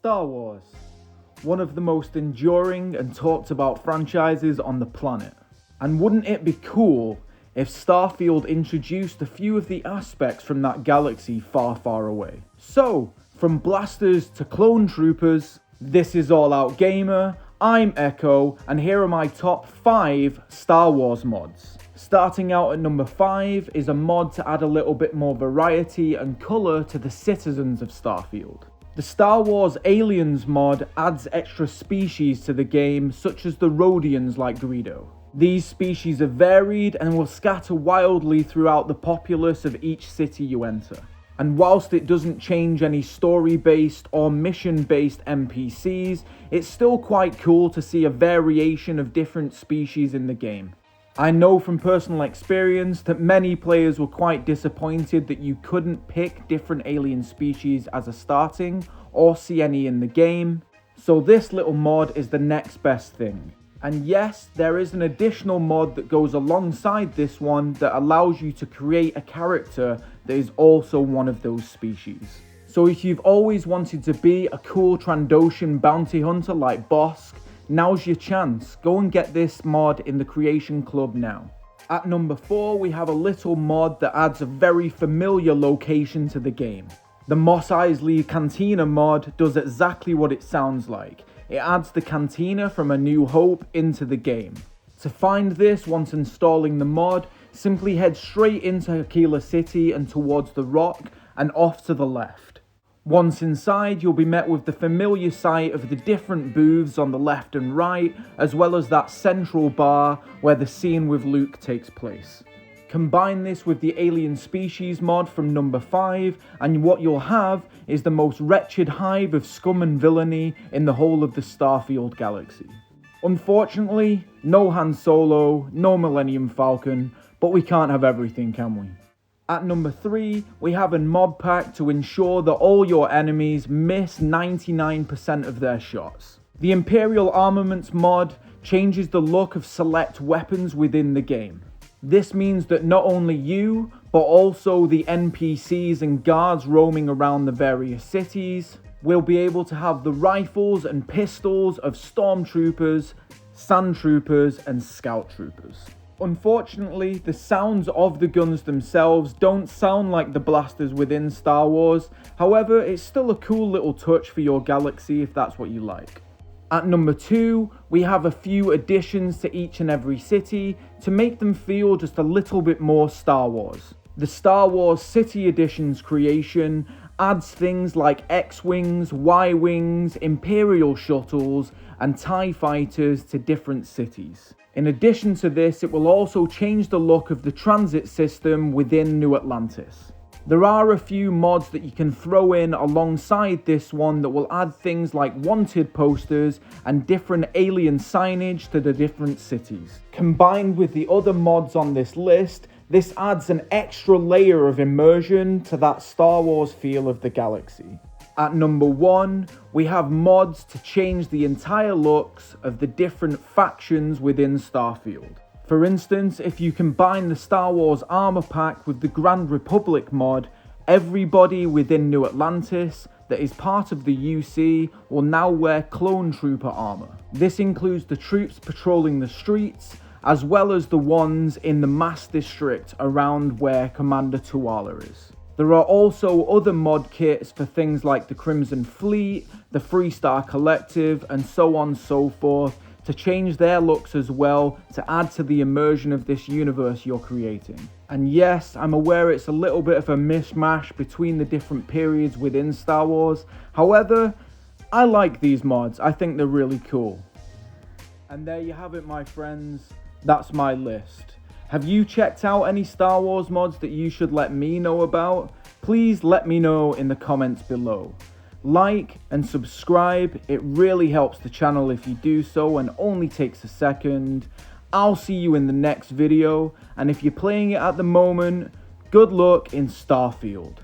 Star Wars, one of the most enduring and talked about franchises on the planet. And wouldn't it be cool if Starfield introduced a few of the aspects from that galaxy far, far away? So, from blasters to clone troopers, this is All Out Gamer, I'm Echo, and here are my top 5 Star Wars mods. Starting out at number 5 is a mod to add a little bit more variety and colour to the citizens of Starfield. The Star Wars Aliens mod adds extra species to the game, such as the Rhodians like Greedo. These species are varied and will scatter wildly throughout the populace of each city you enter. And whilst it doesn't change any story-based or mission-based NPCs, it's still quite cool to see a variation of different species in the game. I know from personal experience that many players were quite disappointed that you couldn't pick different alien species as a starting or see any in the game, so this little mod is the next best thing. And yes, there is an additional mod that goes alongside this one that allows you to create a character that is also one of those species. So if you've always wanted to be a cool Trandoshan bounty hunter like Bosk, now's your chance. Go and get this mod in the Creation Club now. At number 4, we have a little mod that adds a very familiar location to the game. The Mos Eisley Cantina mod does exactly what it sounds like. It adds the cantina from A New Hope into the game. To find this once installing the mod, simply head straight into Aquila City and towards the rock and off to the left. Once inside, you'll be met with the familiar sight of the different booths on the left and right, as well as that central bar where the scene with Luke takes place. Combine this with the Alien Species mod from number 5, and what you'll have is the most wretched hive of scum and villainy in the whole of the Starfield galaxy. Unfortunately, no Han Solo, no Millennium Falcon, but we can't have everything, can we? At number 3, we have a mod pack to ensure that all your enemies miss 99% of their shots. The Imperial Armaments mod changes the look of select weapons within the game. This means that not only you, but also the NPCs and guards roaming around the various cities will be able to have the rifles and pistols of stormtroopers, sand troopers, and scout troopers. Unfortunately, the sounds of the guns themselves don't sound like the blasters within Star Wars, however, it's still a cool little touch for your galaxy if that's what you like. At number 2, we have a few additions to each and every city to make them feel just a little bit more Star Wars. The Star Wars City Edition's creation adds things like X-Wings, Y-Wings, Imperial Shuttles, and TIE Fighters to different cities. In addition to this, it will also change the look of the transit system within New Atlantis. There are a few mods that you can throw in alongside this one that will add things like wanted posters and different alien signage to the different cities. Combined with the other mods on this list, this adds an extra layer of immersion to that Star Wars feel of the galaxy. At number 1, we have mods to change the entire looks of the different factions within Starfield. For instance, if you combine the Star Wars Armor Pack with the Grand Republic mod, everybody within New Atlantis that is part of the UC will now wear clone trooper armor. This includes the troops patrolling the streets, as well as the ones in the Mass District around where Commander Tuala is. There are also other mod kits for things like the Crimson Fleet, the Freestar Collective, and so on and so forth, to change their looks as well, to add to the immersion of this universe you're creating. And yes, I'm aware it's a little bit of a mishmash between the different periods within Star Wars, however, I like these mods, I think they're really cool. And there you have it, my friends, that's my list. Have you checked out any Star Wars mods that you should let me know about? Please let me know in the comments below. Like and subscribe, it really helps the channel if you do so and only takes a second. I'll see you in the next video, and if you're playing it at the moment, good luck in Starfield.